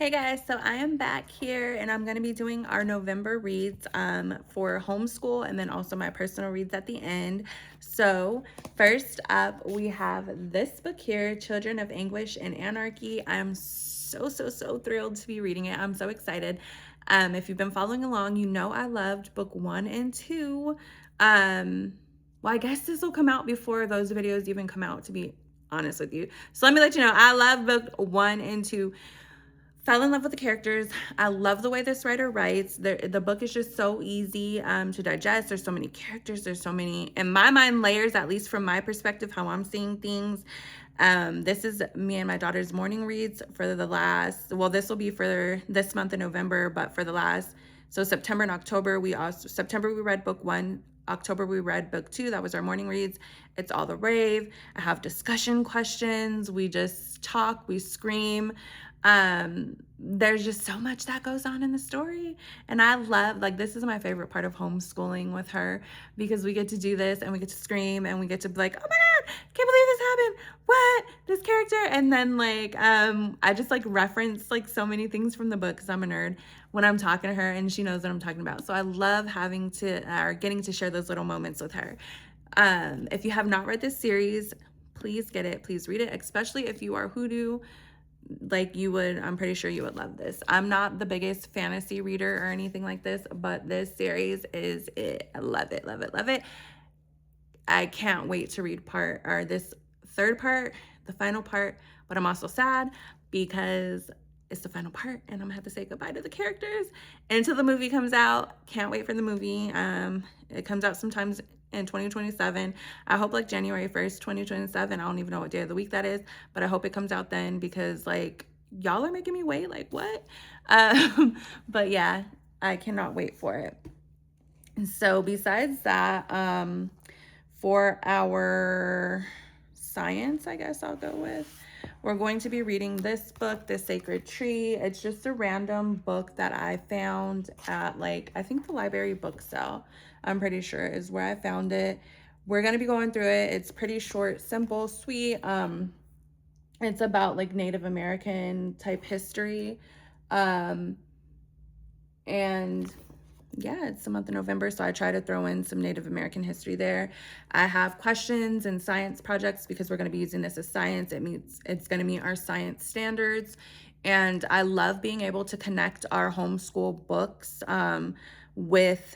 Hey guys, so I am back here and I'm going to be doing our November reads for homeschool and then also my personal reads at the end. So first up, we have this book here, Children of Anguish and Anarchy. I'm so thrilled to be reading it. I'm so excited. If you've been following along, you know I loved book 1 and 2. Well, I guess this will come out before those videos even come out, to be honest with you. So let me let you know, I love book 1 and 2. Fell in love with the characters. I love the way this writer writes. The book is just so easy to digest. There's so many characters. There's so many, in my mind, layers, at least from my perspective, how I'm seeing things. This is me and my daughter's morning reads for the last, well, this will be for this month in November, but for the last, so September and October, September we read book 1, October we read book 2. That was our morning reads. It's all the rave. I have discussion questions. We just talk, we scream. There's just so much that goes on in the story, and I love, like, this is my favorite part of homeschooling with her, because we get to do this and we get to scream and we get to be like, oh my god, can't believe this happened, what, this character, and then like I just like reference like so many things from the book because I'm a nerd when I'm talking to her, and she knows what I'm talking about. So I love having to or getting to share those little moments with her. If you have not read this series, please get it, please read it, especially if you are hoodoo like you would. I'm pretty sure you would love this. I'm not the biggest fantasy reader or anything like this, but this series is it. I love it, love it, love it. I can't wait to read this third part, the final part, but I'm also sad because it's the final part and I'm gonna have to say goodbye to the characters until the movie comes out. Can't wait for the movie. It comes out sometimes in 2027. I hope like January 1st, 2027. I don't even know what day of the week that is, but I hope it comes out then, because like y'all are making me wait, like what? But yeah, I cannot wait for it. And so besides that, for our science, I guess I'll go with, we're going to be reading this book, The Sacred Tree. It's just a random book that I found at, like, I think the library book sale, I'm pretty sure is where I found it. We're going to be going through it. It's pretty short, simple, sweet. It's about like Native American type history. And yeah, it's the month of November, so I try to throw in some Native American history there. I have questions and science projects because we're going to be using this as science. It's going to meet our science standards. And I love being able to connect our homeschool books with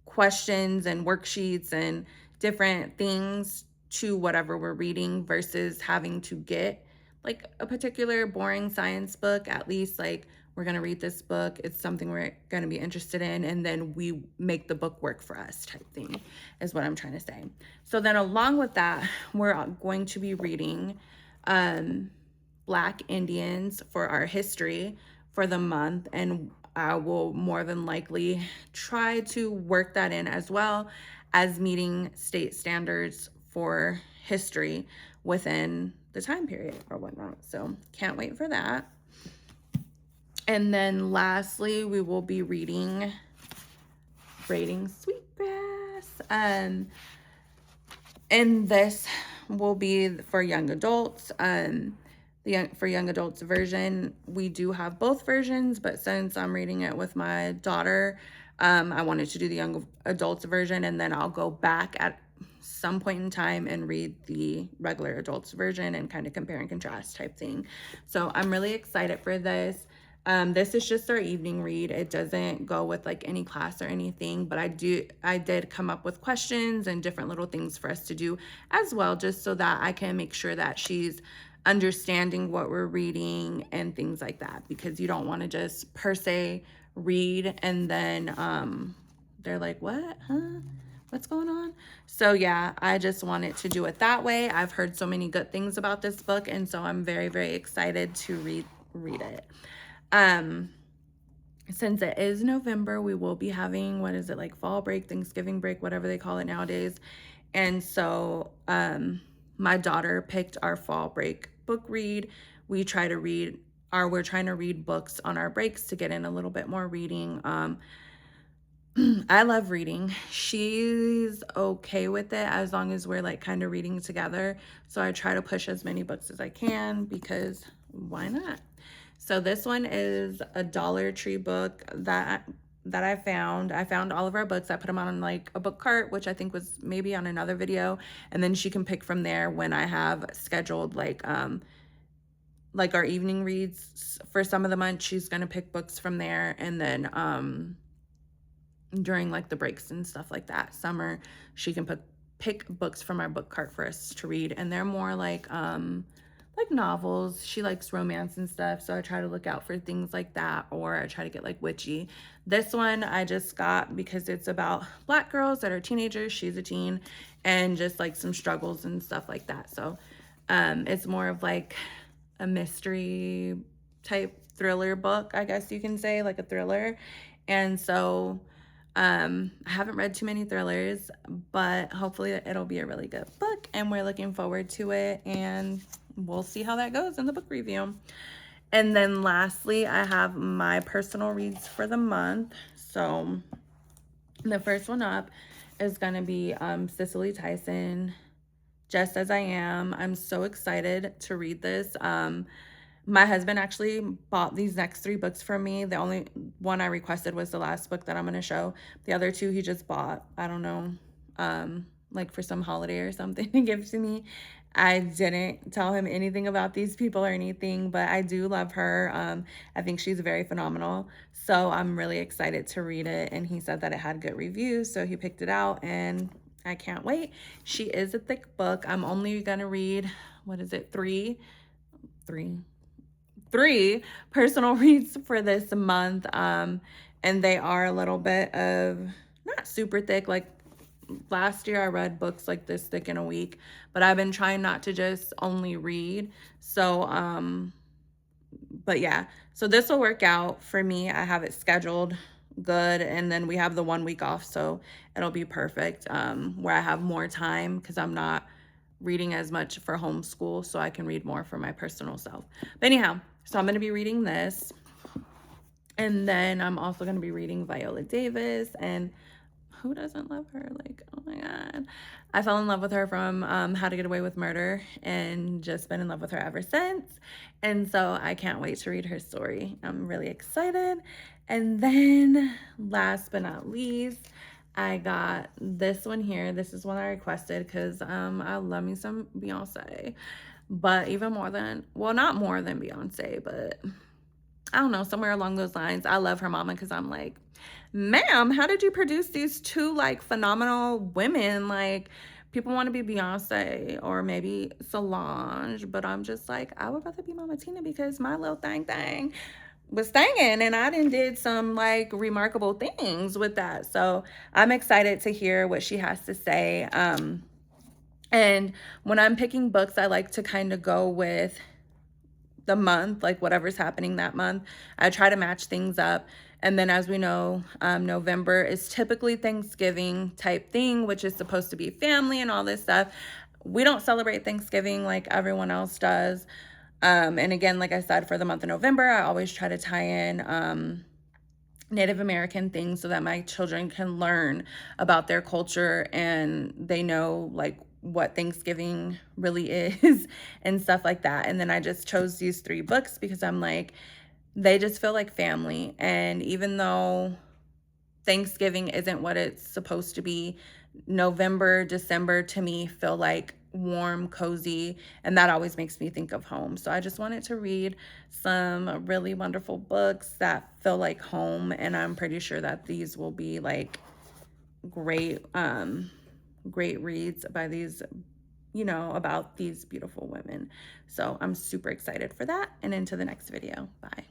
questions and worksheets and different things to whatever we're reading, versus having to get like a particular boring science book. At least like, we're going to read this book, it's something we're going to be interested in, and then we make the book work for us type thing is what I'm trying to say. So then along with that, we're going to be reading Black Indians for our history for the month, and I will more than likely try to work that in as well as meeting state standards for history within the time period or whatnot. So can't wait for that. And then lastly, we will be reading Braiding Sweetgrass. And this will be for young adults. For young adults version, we do have both versions, but since I'm reading it with my daughter, I wanted to do the young adults version, and then I'll go back at some point in time and read the regular adults version and kind of compare and contrast type thing. So I'm really excited for this. This is just our evening read. It doesn't go with like any class or anything, but I did come up with questions and different little things for us to do as well, just so that I can make sure that she's understanding what we're reading and things like that, because you don't want to just per se read and then they're like, what, huh? What's going on? So yeah, I just wanted to do it that way. I've heard so many good things about this book, and so I'm very excited to read it. Since it is November, we will be having, what is it, like fall break, Thanksgiving break, whatever they call it nowadays. And so my daughter picked our fall break book read. We're trying to read books on our breaks to get in a little bit more reading. I love reading. She's okay with it as long as we're like kind of reading together. So I try to push as many books as I can, because why not? So this one is a Dollar Tree book that I found. I found all of our books. I put them on like a book cart, which I think was maybe on another video. And then she can pick from there when I have scheduled like our evening reads for some of the month. She's gonna pick books from there, and then during like the breaks and stuff like that, summer, she can pick books from our book cart for us to read, and they're more like novels. She likes romance and stuff, so I try to look out for things like that, or I try to get like witchy. This one I just got because it's about Black girls that are teenagers. She's a teen, and just like some struggles and stuff like that. So it's more of like a mystery type thriller book, I guess you can say, like a thriller. And so I haven't read too many thrillers, but hopefully it'll be a really good book, and we're looking forward to it, and we'll see how that goes in the book review. And then lastly, I have my personal reads for the month. So the first one up is going to be Cicely Tyson, Just As I Am. I'm so excited to read this. My husband actually bought these next 3 books for me. The only one I requested was the last book that I'm going to show. The other 2 he just bought, I don't know, like for some holiday or something to give to me. I didn't tell him anything about these people or anything, but I do love her. I think she's very phenomenal. So I'm really excited to read it. And he said that it had good reviews, so he picked it out, and I can't wait. She is a thick book. I'm only going to read, what is it, three personal reads for this month. And they are a little bit of, not super thick. Like last year I read books like this thick in a week, but I've been trying not to just only read. So, but yeah, so this will work out for me. I have it scheduled good, and then we have the 1 week off, so it'll be perfect, where I have more time because I'm not reading as much for homeschool, so I can read more for my personal self. But anyhow, so I'm going to be reading this, and then I'm also going to be reading Viola Davis. And who doesn't love her? Like, oh my God. I fell in love with her from How to Get Away with Murder, and just been in love with her ever since. And so I can't wait to read her story. I'm really excited. And then last but not least, I got this one here. This is one I requested because I love me some Beyonce. But even more than, well, not more than Beyonce, but I don't know, somewhere along those lines. I love her mama because I'm like, ma'am, how did you produce these 2 like phenomenal women? Like, people want to be Beyonce or maybe Solange, but I'm just like, I would rather be Mama Tina because my little thing was singing, and I did some like remarkable things with that. So I'm excited to hear what she has to say. And when I'm picking books, I like to kind of go with the month, like whatever's happening that month. I try to match things up. And then, as we know, November is typically Thanksgiving type thing, which is supposed to be family and all this stuff. We don't celebrate Thanksgiving like everyone else does. And again, like I said, for the month of November, I always try to tie in Native American things so that my children can learn about their culture, and they know like what Thanksgiving really is and stuff like that. And then I just chose these 3 books because I'm like, they just feel like family. And even though Thanksgiving isn't what it's supposed to be, November, December to me feel like warm, cozy, and that always makes me think of home. So I just wanted to read some really wonderful books that feel like home, and I'm pretty sure that these will be like great great reads by these, you know, about these beautiful women. So I'm super excited for that, and into the next video. Bye.